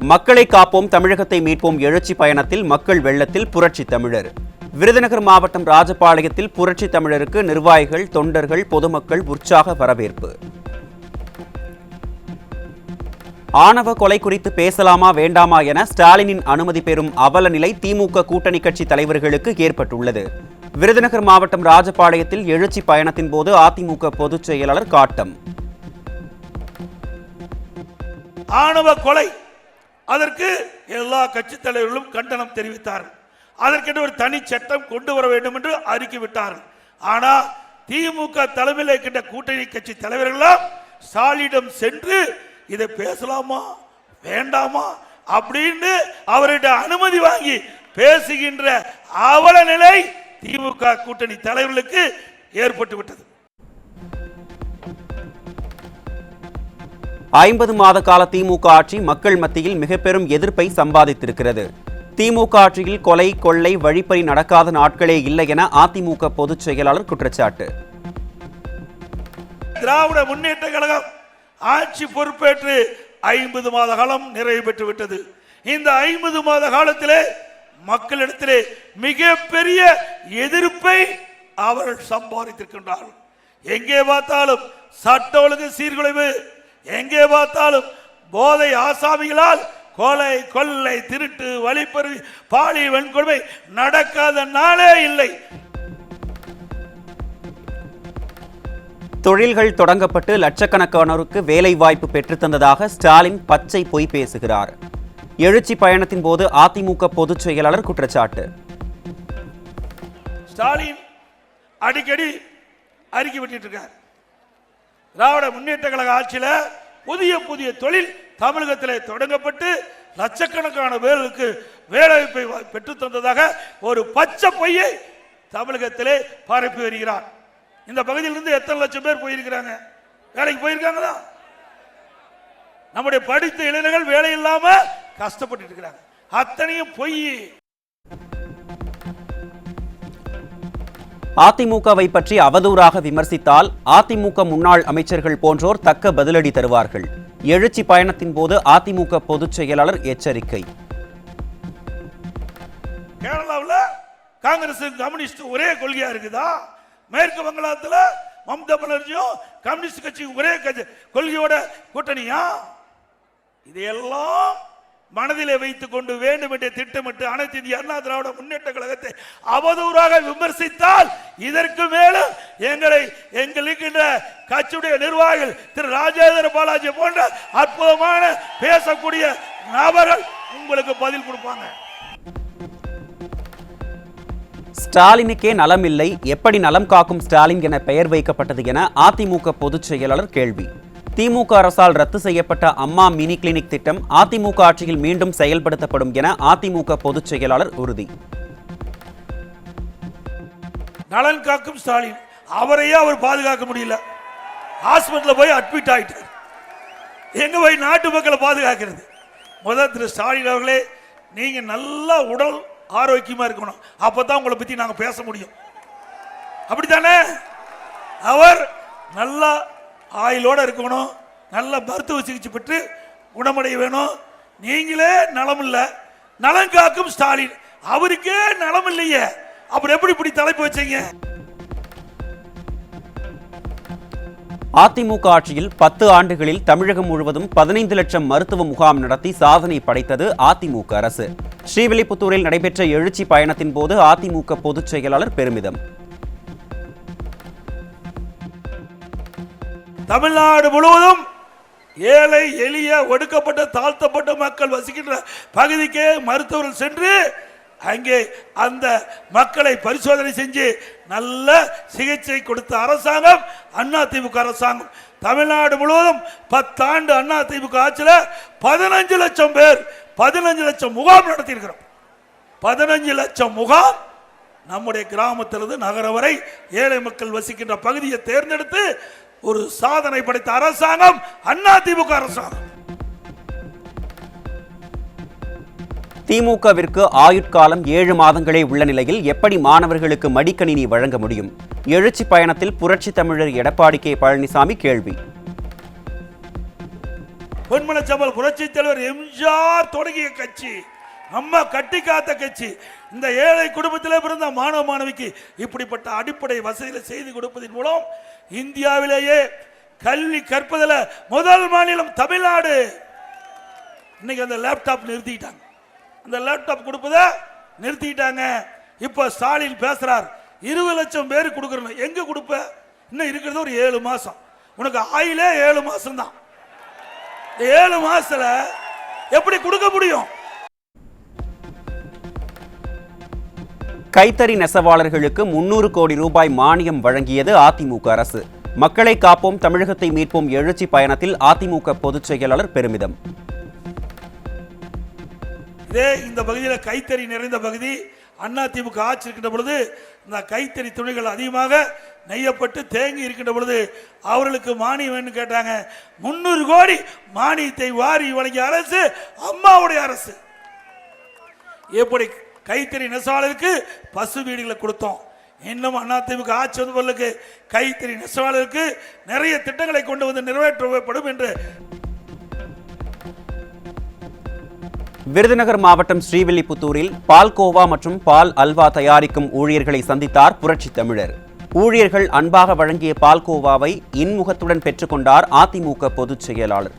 மக்களை காப்போம் தமிழகத்தை மீட்போம் எழுச்சி பயணத்தில் மக்கள் வெள்ளத்தில் புரட்சி தமிழர். விருதுநகர் மாவட்டம் ராஜபாளையத்தில் புரட்சி தமிழருக்கு நிர்வாகிகள், தொண்டர்கள், பொதுமக்கள் உற்சாக வரவேற்பு. ஆணவ கொலை குறித்து பேசலாமா வேண்டாமா என ஸ்டாலினின் அனுமதி பெறும் அவல நிலை திமுக கூட்டணி கட்சி தலைவர்களுக்கு ஏற்பட்டுள்ளது. விருதுநகர் மாவட்டம் ராஜபாளையத்தில் எழுச்சி பயணத்தின் போது அதிமுக பொதுச் செயலாளர் காட்டம். ஆணவ கொலை அதற்கு எல்லா கட்சி தலைவர்களும் கண்டனம் தெரிவித்தார்கள். அதற்கென்று ஒரு தனி சட்டம் கொண்டு வர வேண்டும் என்று அறிக்கை விட்டார்கள். ஆனா திமுக தலைமையில் இருக்கின்ற கூட்டணி கட்சி தலைவர்களாம் ஸ்டாலினிடம் சென்று இதை பேசலாமா வேண்டாமா அப்படின்னு அவருடைய அனுமதி வாங்கி பேசுகின்ற அவல நிலை திமுக கூட்டணி தலைவர்களுக்கு ஏற்பட்டு விட்டது. 50 மாத கால திமுக ஆட்சி மக்கள் மத்தியில் மிக பெரும் எதிர்ப்பை சம்பாதித்திருக்கிறது. திமுக ஆட்சியில் கொலை, கொள்ளை, வழிப்பறி நடக்காத நாட்களே இல்லை என அதிமுக பொதுச் செயலாளர் குற்றச்சாட்டு. திராவிட முன்னேற்ற கழகம் ஆட்சி பொறுப்பேற்று 50 மாத காலம் நிறைவு பெற்று விட்டது. இந்த 50 மாத காலத்திலே மக்களிடத்திலே மிகப்பெரிய எதிர்ப்பை அவர்கள் சம்பாதித்திருக்கின்றார்கள். எங்கே பார்த்தாலும் சட்ட ஒழுங்கு சீர்குலைவு, எங்கே பார்த்தாலும் போதை ஆசாமிகளால் கொலை, கொள்ளை, திருட்டு, வழிப்பறி, பாலியல் வன்கொடுமை நடக்காத நாளே இல்லை. தொழில்கள் தொடங்கப்பட்டு லட்சக்கணக்கானோருக்கு வேலை வாய்ப்பு பெற்றுத்தந்ததாக ஸ்டாலின் பச்சை பொய் பேசுகிறார். எழுச்சி பயணத்தின் போது அதிமுக பொதுச் செயலாளர் குற்றச்சாட்டு. ஸ்டாலின் அடிக்கடி அறிக்கை விட்டு இருக்கார். திராவிட முன்னேற்ற கழக ஆட்சியில் புதிய புதிய தொழில் தமிழகத்தில் தொடங்கப்பட்டு லட்சக்கணக்கான பேருக்கு வேலைவாய்ப்பை பெற்று தந்ததாக ஒரு பச்சை பொய்யை தமிழகத்திலே பரப்பி வருகிறார். இந்த பகுதியிலிருந்து எத்தனை லட்சம் பேர் போயிருக்கிறாங்க, வேலைக்கு போயிருக்காங்களா? நம்முடைய படித்த இளைஞர்கள் வேலை இல்லாம கஷ்டப்பட்டு இருக்கிறாங்க. அத்தனையும் பொய். அதிமுகவை பற்றி அவதூறாக விமர்சித்தால் அதிமுக முன்னாள் அமைச்சர்கள் போன்றோர் தக்க பதிலடி தருவார்கள். எழுச்சி பயணத்தின் போது அதிமுக பொதுச் செயலாளர் எச்சரிக்கை. கேரளாவில் காங்கிரஸ் கம்யூனிஸ்ட் ஒரே கொள்கையா இருக்குதா? மேற்கு வங்காளத்தில் மம்தா பானர்ஜியும் கம்யூனிஸ்ட் கட்சி ஒரே கொள்கையோட கூட்டணியா? இதையெல்லாம் மனதிலே வைத்துக் கொண்டு வேண்டும் என்று திட்டமிட்டு அனைத்து இந்திய அண்ணா திராவிட முன்னேற்ற கழகத்தை அவதூறாக விமர்சித்தால் இதற்கு மேலும் எங்களுக்கு கட்சியுடைய நிர்வாகிகள் திரு ராஜேந்திர பாலாஜி போன்ற அற்புதமான பேசக்கூடிய நபர்கள் உங்களுக்கு பதில் கொடுப்பாங்க. ஸ்டாலினுக்கே நலம் இல்லை, எப்படி நலம் காக்கும் ஸ்டாலின் என பெயர் வைக்கப்பட்டது என அதிமுக பொதுச் செயலாளர் கேள்வி. திமுக அரசால் ரத்து செய்யப்பட்ட அம்மா மினி கிளினிக் திட்டம் அதிமுக ஆட்சியில் மீண்டும் செயல்படுத்தப்படும் என அதிமுக பொதுச் செயலாளர் உறுதி. நலன் காக்கும் ஸ்டாலின் அவரையே அவர் பாதுகாக்க முடியல. ஹாஸ்பிட்டல் போய் அட்மிட் ஆயிட்டார். எங்க போய் நாட்டு மக்களை பாதுகாக்கிறது? முதல் திரு ஸ்டாலின் அவர்களே, நீங்க நல்லா உடல் ஆரோக்கியமா இருக்கணும், அப்பதான் உங்களை பத்தி நாங்க பேச முடியும். அப்படித்தானே? அவர் நல்லா ஆயிலோட இருக்கணும், நல்ல மருத்துவ சிகிச்சை பெற்று குணமடைய வேணும். நீங்களே நலம் இல்ல, நலன் காக்கும் ஸ்டாலின் அவருக்கே நலம் இல்லையே, அப்புறம் எப்படி இப்படி தலைப்பு வச்சீங்க? அதிமுக ஆட்சியில் 10 ஆண்டுகளில் தமிழகம் முழுவதும் 15 லட்சம் மருத்துவ முகாம் நடத்தி சாதனை படைத்தது அதிமுக அரசு. ஸ்ரீவில்லிபுத்தூரில் நடைபெற்ற எழுச்சி பயணத்தின் போது அதிமுக பொதுச் செயலாளர் பெருமிதம். தமிழ்நாடு முழுவதும் ஏழை, எளிய, ஒடுக்கப்பட்ட, தாழ்த்தப்பட்ட மக்கள் வசிக்கின்ற பகுதிக்கே மருத்துவர்கள் சென்று அங்கே அந்த மக்களை பரிசோதனை செஞ்சு நல்ல சிகிச்சை கொடுத்த அரசாங்கம் அதிமுக அரசாங்கம். தமிழ்நாடு முழுவதும் 10 ஆண்டு அதிமுக ஆட்சியில் 15 லட்சம் பேர் 15 லட்சம் முகாம் நடத்தியிருக்கிறோம். 15 லட்சம் முகாம் நம்முடைய கிராமத்திலிருந்து நகரம் வரை ஏழை மக்கள் வசிக்கின்ற பகுதியை தேர்ந்தெடுத்து ஒரு சாதனை படைத்த அரசாங்கம் அதிமுக அரசாங்கம். திமுகவிற்கு ஆயுட்காலம் 7 மாதங்களே உள்ள நிலையில் எப்படி மாணவர்களுக்கு மடிக்கணினி வழங்க முடியும்? எழுச்சி பயணத்தில் புரட்சி தமிழர் எடப்பாடி கே பழனிசாமி கேள்வி. பொன்மனச்சம்பல் புரட்சி தலைவர் எம்ஜிஆர் தொடங்கிய கட்சி, நம்ம கட்டி காத்த கட்சி. இந்த ஏழை குடும்பத்திலே பிறந்த மாணவ மாணவிக்கு இப்படிப்பட்ட அடிப்படை வசதிகளை செய்து கொடுப்பதன் மூலம் இந்தியாவிலேயே கல்வி கற்பதில் முதல் மாநிலம் தமிழ்நாடு. இன்னைக்கு அந்த லேப்டாப் நிறுத்திட்டாங்க, அந்த லேப்டாப் கொடுப்பதை நிறுத்திட்டாங்க. இப்ப ஸ்டாலின் பேசுறார் 20 லட்சம் பேர் கொடுக்கறோம். எங்க கொடுப்ப? இன்னும் இருக்கிறது ஒரு 7 மாசம். உனக்கு ஆயிலே 7 மாசம் தான். 7 மாசத்துல எப்படி கொடுக்க முடியும்? கைத்தறி நெசவாளர்களுக்கு 300 கோடி ரூபாய் மானியம் வழங்கியது அதிமுக அரசு. மக்களை காப்போம், தமிழகத்தை மீட்போம் எழுச்சி பயணத்தில் அதிமுக பொதுச் செயலாளர் பெருமிதம். இந்த பகுதியில் கைத்தறி நிறைந்த பகுதி. அதிமுக ஆட்சி இருக்கின்ற பொழுது இந்த கைத்தறி துணிகள் அதிகமாக நெய்யப்பட்டு தேங்கி இருக்கின்ற பொழுது அவர்களுக்கு மானியம் வேணும் கேட்டாங்க. 300 கோடி மானியத்தை வாரி வழங்கிய அரசு அம்மாவுடைய அரசு. எப்படி கைத்தறி நெசவாளருக்கு பசு வீடுகளை கொடுத்தோம். இன்னும் அதிமுக ஆட்சி வந்தவர்களுக்கு கைத்தறி நெசவாளருக்கு நிறைய திட்டங்களை கொண்டு வந்து நிறைவேற்றப்படும் என்று. விருதுநகர் மாவட்டம் ஸ்ரீவில்லிபுத்தூரில் பால்கோவா மற்றும் பால் அல்வா தயாரிக்கும் ஊழியர்களை சந்தித்தார் புரட்சி தமிழர். ஊழியர்கள் அன்பாக வழங்கிய பால்கோவாவை இன்முகத்துடன் பெற்றுக்கொண்டார் அதிமுக பொதுச் செயலாளர்.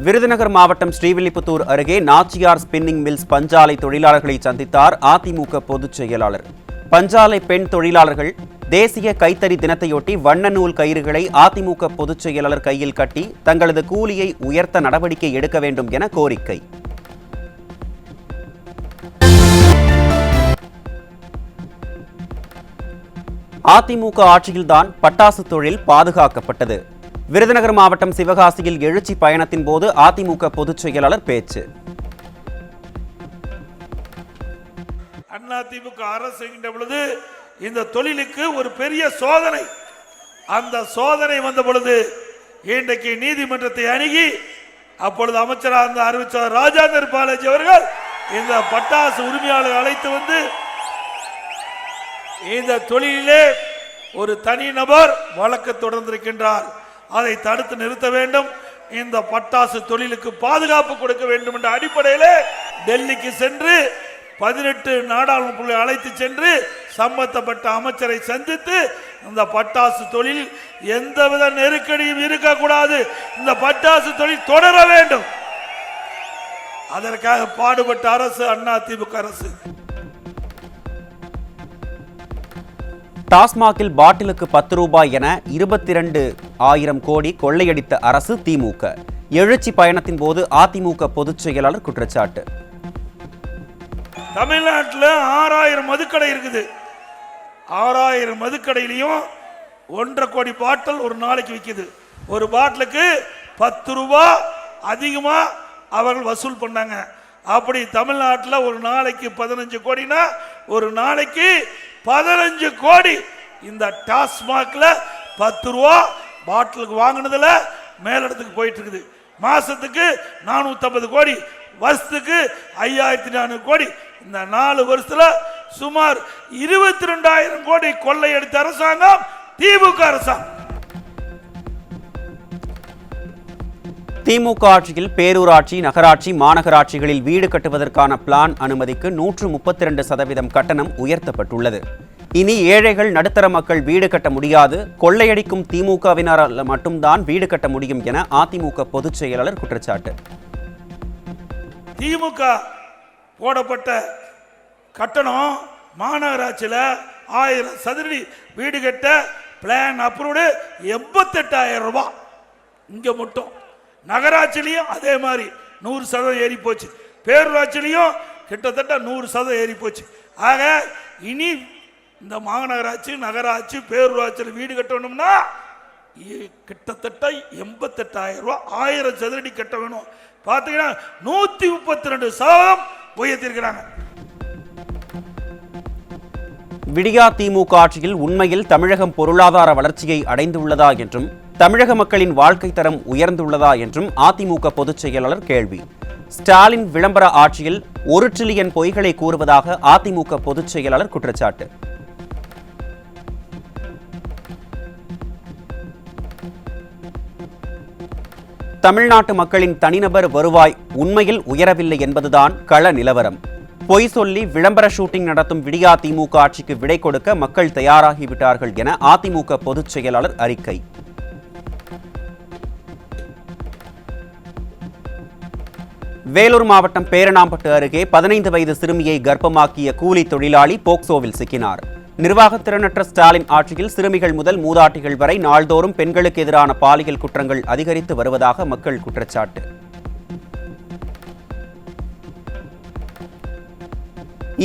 விருதுநகர் மாவட்டம் ஸ்ரீவில்லிபுத்தூர் அருகே நாச்சியார் ஸ்பின்னிங் மில்ஸ் பஞ்சாலை தொழிலாளர்களை சந்தித்தார் அதிமுக பொதுச் செயலாளர். பஞ்சாலை பெண் தொழிலாளர்கள் தேசிய கைத்தறி தினத்தையொட்டி வண்ண நூல் கயிறுகளை அதிமுக பொதுச் செயலாளர் கையில் கட்டி தங்களது கூலியை உயர்த்த நடவடிக்கை எடுக்க வேண்டும் என கோரிக்கை. அதிமுக ஆட்சியில்தான் பட்டாசு தொழில் பாதுகாக்கப்பட்டது. விருதுநகர் மாவட்டம் சிவகாசியில் எழுச்சி பயணத்தின் போது அதிமுக பொதுச் செயலாளர் பேச்சு. அதிமுக அரசு பொழுது இந்த தொழிலுக்கு ஒரு பெரிய சோதனை. அந்த சோதனை வந்த பொழுது இன்றைக்கு நீதிமன்றத்தை அணுகி அப்பொழுது அமைச்சராக இருந்த அறிவிச்சார் ராஜேந்திர பாலாஜி அவர்கள் இந்த பட்டாசு உரிமையாளர் அழைத்து வந்து இந்த தொழிலே ஒரு தனி நபர் வழக்கு தொடர்ந்திருக்கின்றார். அதை தடுத்து நிறுத்த வேண்டும், இந்த பட்டாசு தொழிலுக்கு பாதுகாப்பு கொடுக்க வேண்டும் என்ற அடிப்படையில் டெல்லிக்கு சென்று 18 நாடாளுமன்ற அழைத்து சென்று சம்பந்தப்பட்ட அமைச்சரை சந்தித்து இந்த பட்டாசு தொழில் எந்தவித நெருக்கடியும் இருக்கக்கூடாது, இந்த பட்டாசு தொழில் தொடர வேண்டும், அதற்காக பாடுபட்ட அரசு அதிமுக அரசு. டாஸ்மாகில் பாட்டிலுக்கு 10 ரூபாய் என 22,000 கோடி கொள்ளையடித்த அரசு திமுக. எழுச்சி பயணத்தின் போது அதிமுக பொதுச் செயலாளர் குற்றச்சாட்டு. தமிழ்நாட்டில் 6000 மதுக்கடை இருக்குது. 6000 மதுக்கடையிலையும் 1.5 கோடி பாட்டில் ஒரு நாளைக்கு விற்குது. ஒரு பாட்டிலுக்கு 10 ரூபாய் அதிகமா அவர்கள் வசூல் பண்ணாங்க. அப்படி தமிழ்நாட்டில் ஒரு நாளைக்கு 15 கோடினா ஒரு நாளைக்கு 15 கோடி இந்த டாஸ்மாக்ல 10 ரூபா பாட்டிலுக்கு வாங்கினதுல மேலிடத்துக்கு போயிட்டு இருக்குது. மாசத்துக்கு 450 கோடி, வருஷத்துக்கு 5400 கோடி. இந்த 4 வருஷத்துல சுமார் 22,000 கோடி கொள்ளையடித்த அரசாங்கம் திமுக அரசாங்கம். திமுக ஆட்சியில் பேரூராட்சி, நகராட்சி, மாநகராட்சிகளில் வீடு கட்டுவதற்கான பிளான் அனுமதிக்கு 132% கட்டணம் உயர்த்தப்பட்டுள்ளது. இனி ஏழைகள், நடுத்தர மக்கள் வீடு கட்ட முடியாது, கொள்ளையடிக்கும் திமுகவினரால் மட்டும்தான் வீடு கட்ட முடியும் என அதிமுக பொதுச் செயலாளர் குற்றச்சாட்டு. திமுக போடப்பட்ட கட்டணம் மாநகராட்சியில் 1000 சதுரடி வீடு கட்ட பிளான் அப்ரூவ்டு 88,000 ரூபாய். இங்க மட்டும் நகராட்சியிலையும் அதே மாதிரி 100% ஏறி போச்சு. பேரூராட்சியிலையும் கிட்டத்தட்ட 100% ஏறி போச்சு. ஆக இனி இந்த மாநகராட்சி, நகராட்சி, பேரூராட்சியில் வீடு கட்டணும்னா கிட்டத்தட்ட 88,000 ரூபாய் 1000 சதுரடி கட்ட வேணும். பார்த்தீங்கன்னா 132% உயர்த்திருக்கிறாங்க. விடியா திமுக ஆட்சியில் உண்மையில் தமிழகம் பொருளாதார வளர்ச்சியை அடைந்துள்ளதா என்றும் தமிழக மக்களின் வாழ்க்கை தரம் உயர்ந்துள்ளதா என்றும் அதிமுக பொதுச் செயலாளர் கேள்வி. ஸ்டாலின் விளம்பர ஆட்சியில் 1 டிரில்லியன் பொய்களை கூறுவதாக அதிமுக பொதுச் செயலாளர் குற்றச்சாட்டு. தமிழ்நாட்டு மக்களின் தனிநபர் வருவாய் உண்மையில் உயரவில்லை என்பதுதான் கள நிலவரம். பொய் சொல்லி விளம்பர ஷூட்டிங் நடத்தும் விடியா திமுக ஆட்சிக்கு விடை கொடுக்க மக்கள் தயாராகிவிட்டார்கள் என அதிமுக பொதுச் செயலாளர் அறிக்கை. வேலூர் மாவட்டம் பேரணாம்பட்டு அருகே 15 வயது சிறுமியை கர்ப்பமாக்கிய கூலி தொழிலாளி போக்சோவில் சிக்கினார். நிர்வாக திறனற்ற ஸ்டாலின் ஆட்சியில் சிறுமிகள் முதல் மூதாட்டிகள் வரை நாள்தோறும் பெண்களுக்கு எதிரான பாலியல் குற்றங்கள் அதிகரித்து வருவதாக மக்கள் குற்றச்சாட்டு.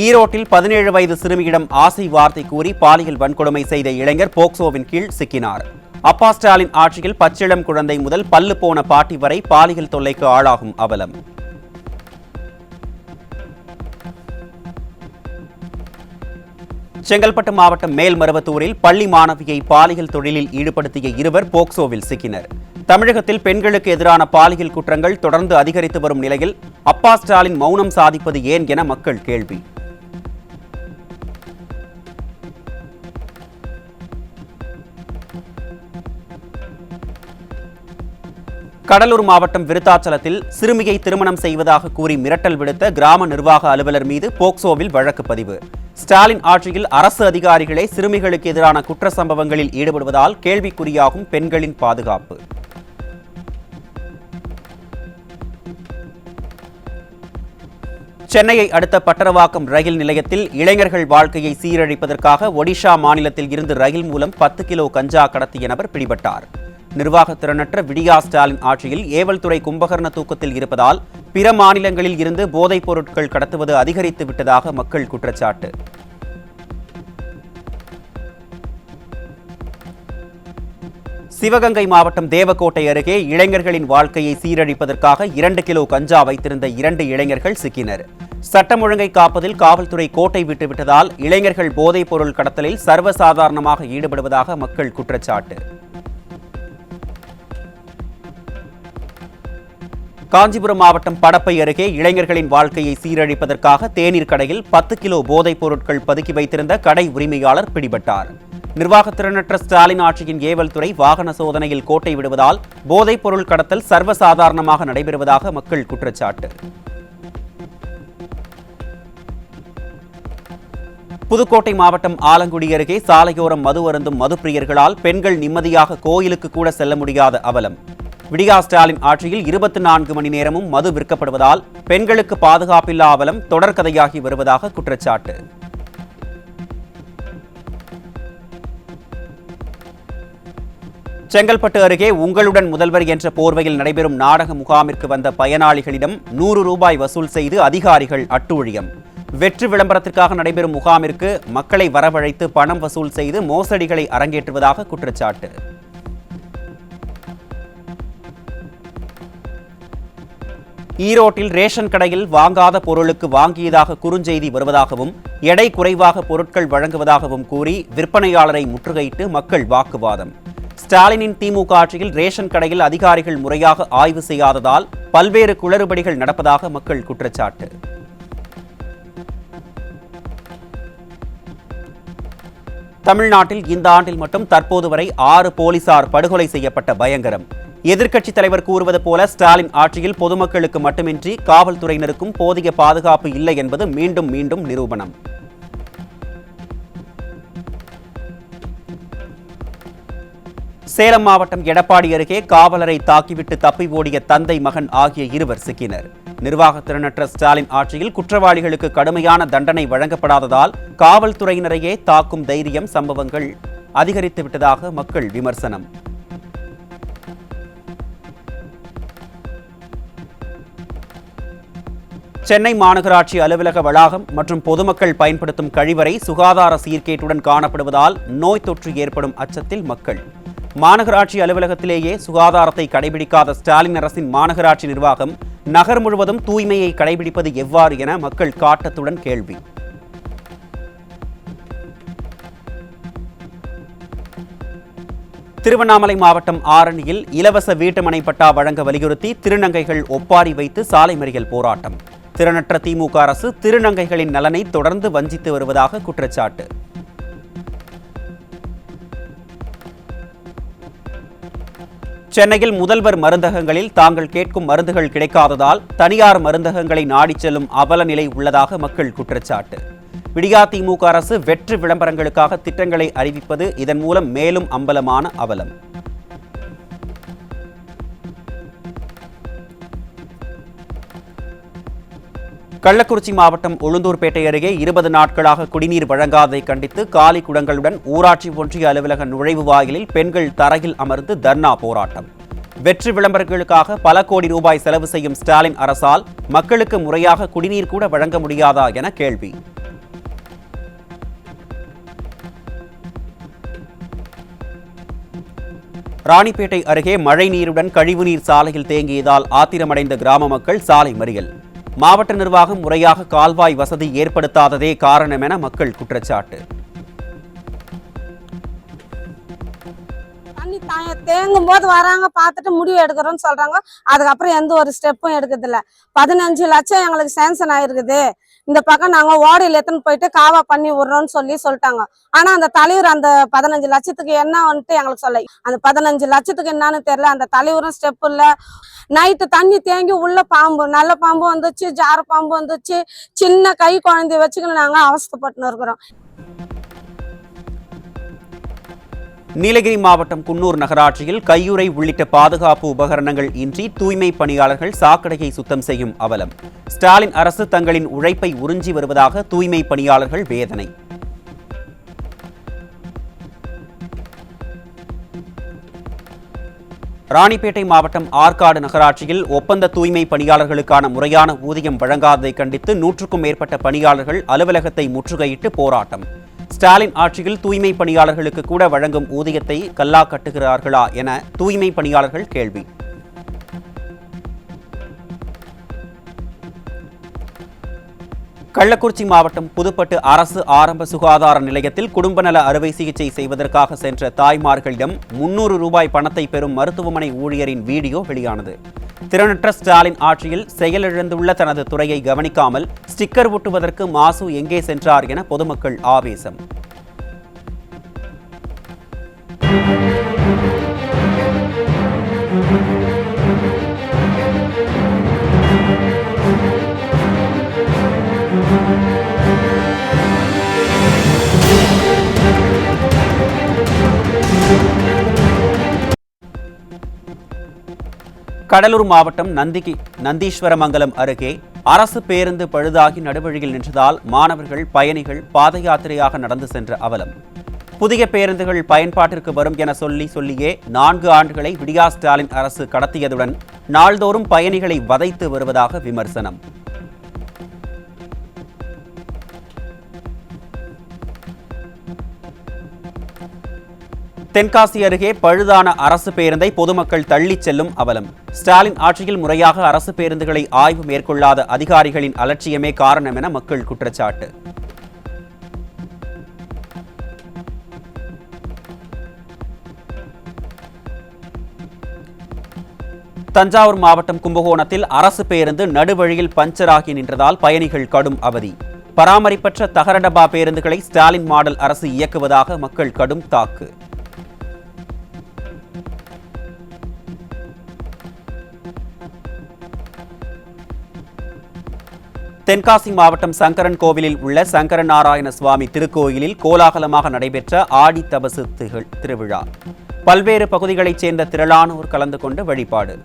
ஈரோட்டில் 17 வயது சிறுமியிடம் ஆசை வார்த்தை கூறி பாலியல் வன்கொடுமை செய்த இளைஞர் போக்சோவின் கீழ் சிக்கினார். அப்பா ஸ்டாலின் ஆட்சியில் பச்சிளம் குழந்தை முதல் பல்லு போன பாட்டி வரை பாலியல் தொல்லைக்கு ஆளாகும் அவலம். செங்கல்பட்டு மாவட்டம் மேல்மருவத்தூரில் பள்ளி மாணவியை பாலியல் தொழிலில் ஈடுபடுத்திய இருவர் போக்சோவில் சிக்கினர். தமிழகத்தில் பெண்களுக்கு எதிரான பாலியல் குற்றங்கள் தொடர்ந்து அதிகரித்து வரும் நிலையில் அப்பா ஸ்டாலின் மௌனம் சாதிப்பது ஏன் என மக்கள் கேள்வி. கடலூர் மாவட்டம் விருத்தாச்சலத்தில் சிறுமியை திருமணம் செய்வதாக கூறி மிரட்டல் விடுத்த கிராம நிர்வாக அலுவலர் மீது போக்சோவில் வழக்கு பதிவு. ஸ்டாலின் ஆட்சியில் அரசு அதிகாரிகளே சிறுமிகளுக்கு எதிரான குற்ற சம்பவங்களில் ஈடுபடுவதால் கேள்விக்குறியாகும் பெண்களின் பாதுகாப்பு. சென்னையை அடுத்த பட்டரவாக்கம் ரயில் நிலையத்தில் இளைஞர்கள் வாழ்க்கையை சீரழிப்பதற்காக ஒடிஷா மாநிலத்தில் இருந்து ரயில் மூலம் 10 கிலோ கஞ்சா கடத்திய நபர் பிடிபட்டார். நிர்வாக திறனற்ற விடியா ஸ்டாலின் ஆட்சியில் ஏவல்துறை கும்பகர்ண தூக்கத்தில் இருப்பதால் பிற மாநிலங்களில் இருந்து போதைப் பொருட்கள் கடத்துவது அதிகரித்து விட்டதாக மக்கள் குற்றச்சாட்டு. சிவகங்கை மாவட்டம் தேவக்கோட்டை அருகே இளைஞர்களின் வாழ்க்கையை சீரழிப்பதற்காக 2 கிலோ கஞ்சா வைத்திருந்த 2 இளைஞர்கள் சிக்கினர். சட்டம் ஒழுங்கை காப்பதில் காவல்துறை கோட்டை விட்டுவிட்டதால் இளைஞர்கள் போதைப் பொருள் கடத்தலில் சர்வசாதாரணமாக ஈடுபடுவதாக மக்கள் குற்றச்சாட்டு. காஞ்சிபுரம் மாவட்டம் படப்பை அருகே இளைஞர்களின் வாழ்க்கையை சீரழிப்பதற்காக தேநீர் கடையில் 10 கிலோ போதைப் பொருட்கள் பதுக்கி வைத்திருந்த கடை உரிமையாளர் பிடிபட்டார். நிர்வாக திறனற்ற ஸ்டாலின் ஆட்சியின் ஏவல்துறை வாகன சோதனையில் கோட்டை விடுவதால் போதைப் பொருள் கடத்தல் சர்வசாதாரணமாக நடைபெறுவதாக மக்கள் குற்றச்சாட்டு. புதுக்கோட்டை மாவட்டம் ஆலங்குடி அருகே சாலையோரம் மது அருந்தும் மதுப்பிரியர்களால் பெண்கள் நிம்மதியாக கோயிலுக்கு கூட செல்ல முடியாத அவலம். விடியா ஸ்டாலின் ஆட்சியில் 24 மணி நேரமும் மது விற்கப்படுவதால் பெண்களுக்கு பாதுகாப்பில்லா அவலம் தொடர்கதையாகி வருவதாக குற்றச்சாட்டு. செங்கல்பட்டு அருகே உங்களுடன் முதல்வர் என்ற போர்வையில் நடைபெறும் நாடக முகாமிற்கு வந்த பயனாளிகளிடம் 100 ரூபாய் வசூல் செய்து அதிகாரிகள் அட்டூழியம். வெற்று விளம்பரத்திற்காக நடைபெறும் முகாமிற்கு மக்களை வரவழைத்து பணம் வசூல் செய்து மோசடிகளை அரங்கேற்றுவதாக குற்றச்சாட்டு. ஈரோட்டில் ரேஷன் கடையில் வாங்காத பொருளுக்கு வாங்கியதாக குறுஞ்செய்தி வருவதாகவும் எடை குறைவாக பொருட்கள் வழங்குவதாகவும் கூறி விற்பனையாளரை முற்றுகையிட்டு மக்கள் வாக்குவாதம். ஸ்டாலினின் திமுக ஆட்சியில் ரேஷன் கடையில் அதிகாரிகள் முறையாக ஆய்வு செய்யாததால் பல்வேறு குளறுபடிகள் நடப்பதாக மக்கள் குற்றச்சாட்டு. தமிழ்நாட்டில் இந்த ஆண்டில் மட்டும் தற்போது வரை 6 போலீசார் படுகொலை செய்யப்பட்ட பயங்கரம். எதிர்க்கட்சித் தலைவர் கூறுவது போல ஸ்டாலின் ஆட்சியில் பொதுமக்களுக்கு மட்டுமின்றி காவல்துறையினருக்கும் போதிய பாதுகாப்பு இல்லை என்பது மீண்டும் மீண்டும் நிரூபணம். சேலம் மாவட்டம் எடப்பாடி அருகே காவலரை தாக்கிவிட்டு தப்பி ஓடிய தந்தை மகன் ஆகிய இருவர் சிக்கினர். நிர்வாக திறனற்ற ஸ்டாலின் ஆட்சியில் குற்றவாளிகளுக்கு கடுமையான தண்டனை வழங்கப்படாததால் காவல்துறையினரையே தாக்கும் தைரியம் சம்பவங்கள் அதிகரித்து விட்டதாக மக்கள் விமர்சனம். சென்னை மாநகராட்சி அலுவலக வளாகம் மற்றும் பொதுமக்கள் பயன்படுத்தும் கழிவறை சுகாதார சீர்கேட்டுடன் காணப்படுவதால் நோய் தொற்று ஏற்படும் அச்சத்தில் மக்கள். மாநகராட்சி அலுவலகத்திலேயே சுகாதாரத்தை கடைபிடிக்காத ஸ்டாலின் அரசின் மாநகராட்சி நிர்வாகம் நகர் முழுவதும் தூய்மையை கடைபிடிப்பது எவ்வாறு என மக்கள் காட்டத்துடன் கேள்வி. திருவண்ணாமலை மாவட்டம் ஆரணியில் இலவச வீட்டுமனை பட்டா வழங்க வலியுறுத்தி திருநங்கைகள் ஒப்பாரி வைத்து சாலை மறியல் போராட்டம். திறனற்ற திமுக அரசு திருநங்கைகளின் நலனை தொடர்ந்து வஞ்சித்து வருவதாக குற்றச்சாட்டு. சென்னையில் முதல்வர் மருந்தகங்களில் தாங்கள் கேட்கும் மருந்துகள் கிடைக்காததால் தனியார் மருந்தகங்களை நாடிச் செல்லும் அவல நிலை உள்ளதாக மக்கள் குற்றச்சாட்டு. விடியா திமுக அரசு வெற்று விளம்பரங்களுக்காக திட்டங்களை அறிவிப்பது இதன் மூலம் மேலும் அம்பலமான அவலம். கள்ளக்குறிச்சி மாவட்டம் உளுந்தூர்பேட்டை அருகே 20 நாட்களாக குடிநீர் வழங்காததை கண்டித்து காலி குடங்களுடன் ஊராட்சி ஒன்றிய அலுவலக நுழைவு வாயிலில் பெண்கள் தரையில் அமர்ந்து தர்ணா போராட்டம். வெற்று விளம்பரங்களுக்காக பல கோடி ரூபாய் செலவு செய்யும் ஸ்டாலின் அரசால் மக்களுக்கு முறையாக குடிநீர் கூட வழங்க முடியாதா என கேள்வி. ராணிப்பேட்டை அருகே மழை நீருடன் கழிவுநீர் சாலையில் தேங்கியதால் ஆத்திரமடைந்த கிராம மக்கள் சாலை மறியல். மாவட்ட நிர்வாகம் முறையாக கால்வாய் வசதி ஏற்படுத்தாததே காரணம் என மக்கள் குற்றச்சாட்டு. தண்ணி தேங்கும் போது வராங்க, பார்த்துட்டு முடிவு எடுக்கிறோம்னு சொல்றாங்க. அதுக்கப்புறம் எந்த ஒரு ஸ்டெப்பும் எடுக்கிறது இல்ல. 15 லட்சம் எங்களுக்கு சேங்ஷன் ஆயிருக்குது. இந்த பக்கம் நாங்க ஓடையில் எத்தனை போயிட்டு காவா பண்ணி விடுறோம்னு சொல்லிட்டாங்க. ஆனா அந்த தலைவர் அந்த 15 லட்சத்துக்கு என்ன வந்துட்டு எங்களுக்கு சொல்ல, அந்த 15 லட்சத்துக்கு என்னன்னு தெரியல. அந்த தலைவரும் ஸ்டெப் இல்ல. நைட்டு தண்ணி தேங்கி உள்ள பாம்பு, நல்ல பாம்பு வந்துச்சு, ஜார பாம்பு வந்துச்சு. சின்ன கை குழந்தைய வச்சுக்கணும், நாங்க அவஸ்தைப்பட்டு இருக்கிறோம். நீலகிரி மாவட்டம் குன்னூர் நகராட்சியில் கையுறை உள்ளிட்ட பாதுகாப்பு உபகரணங்கள் இன்றி தூய்மை பணியாளர்கள் சாக்கடையை சுத்தம் செய்யும் அவலம். ஸ்டாலின் அரசு தங்களின் உழைப்பை உறிஞ்சி வருவதாக தூய்மை பணியாளர்கள் வேதனை. ராணிப்பேட்டை மாவட்டம் ஆற்காடு நகராட்சியில் ஒப்பந்த தூய்மை பணியாளர்களுக்கான முறையான ஊதியம் வழங்காததை கண்டித்து 100க்கும் மேற்பட்ட பணியாளர்கள் அலுவலகத்தை முற்றுகையிட்டு போராட்டம். ஸ்டாலின் ஆட்சியில் தூய்மை பணியாளர்களுக்கு கூட வழங்கும் ஊதியத்தை கல்லா கட்டுகிறார்களா என தூய்மை பணியாளர்கள் கேள்வி. கள்ளக்குறிச்சி மாவட்டம் புதுப்பட்டு அரசு ஆரம்ப சுகாதார நிலையத்தில் குடும்ப நல அறுவை சிகிச்சை செய்வதற்காக சென்ற தாய்மார்களிடம் 300 ரூபாய் பணத்தை பெறும் மருத்துவமனை ஊழியரின் வீடியோ வெளியானது. திறனற்ற ஸ்டாலின் ஆட்சியில் செயலிழந்துள்ள தனது துறையை கவனிக்காமல் ஸ்டிக்கர் ஒட்டுவதற்கு மாசு எங்கே சென்றார் என பொதுமக்கள் ஆவேசம். கடலூர் மாவட்டம் நந்தீஸ்வரமங்கலம் அருகே அரசு பேருந்து பழுதாகி நடுவழியில் நின்றதால் மாணவர்கள் பயணிகள் பாத யாத்திரையாக நடந்து சென்ற அவலம். புதிய பேருந்துகள் பயன்பாட்டிற்கு வரும் என சொல்லியே 4 ஆண்டுகளை விடியா ஸ்டாலின் அரசு கடத்தியதுடன் நாள்தோறும் பயணிகளை வதைத்து வருவதாக விமர்சனம். தென்காசி அருகே பழுதான அரசு பேருந்தை பொதுமக்கள் தள்ளிச் செல்லும் அவலம். ஸ்டாலின் ஆட்சியில் முறையாக அரசு பேருந்துகளை ஆய்வு மேற்கொள்ளாத அதிகாரிகளின் அலட்சியமே காரணம் என மக்கள் குற்றச்சாட்டு. தஞ்சாவூர் மாவட்டம் கும்பகோணத்தில் அரசு பேருந்து நடுவழியில் பஞ்சராகி நின்றதால் பயணிகள் கடும் அவதி. பராமரிப்பற்ற தகர டப்பா பேருந்துகளை ஸ்டாலின் மாடல் அரசு இயக்குவதாக மக்கள் கடும் தாக்கு. தென்காசி மாவட்டம் சங்கரன் கோவிலில் உள்ள சங்கர நாராயண சுவாமி திருக்கோயிலில் கோலாகலமாக நடைபெற்ற ஆடி தபசு திருவிழா. பல்வேறு பகுதிகளைச் சேர்ந்த திரளானோர் கலந்து கொண்டு வழிபாடு.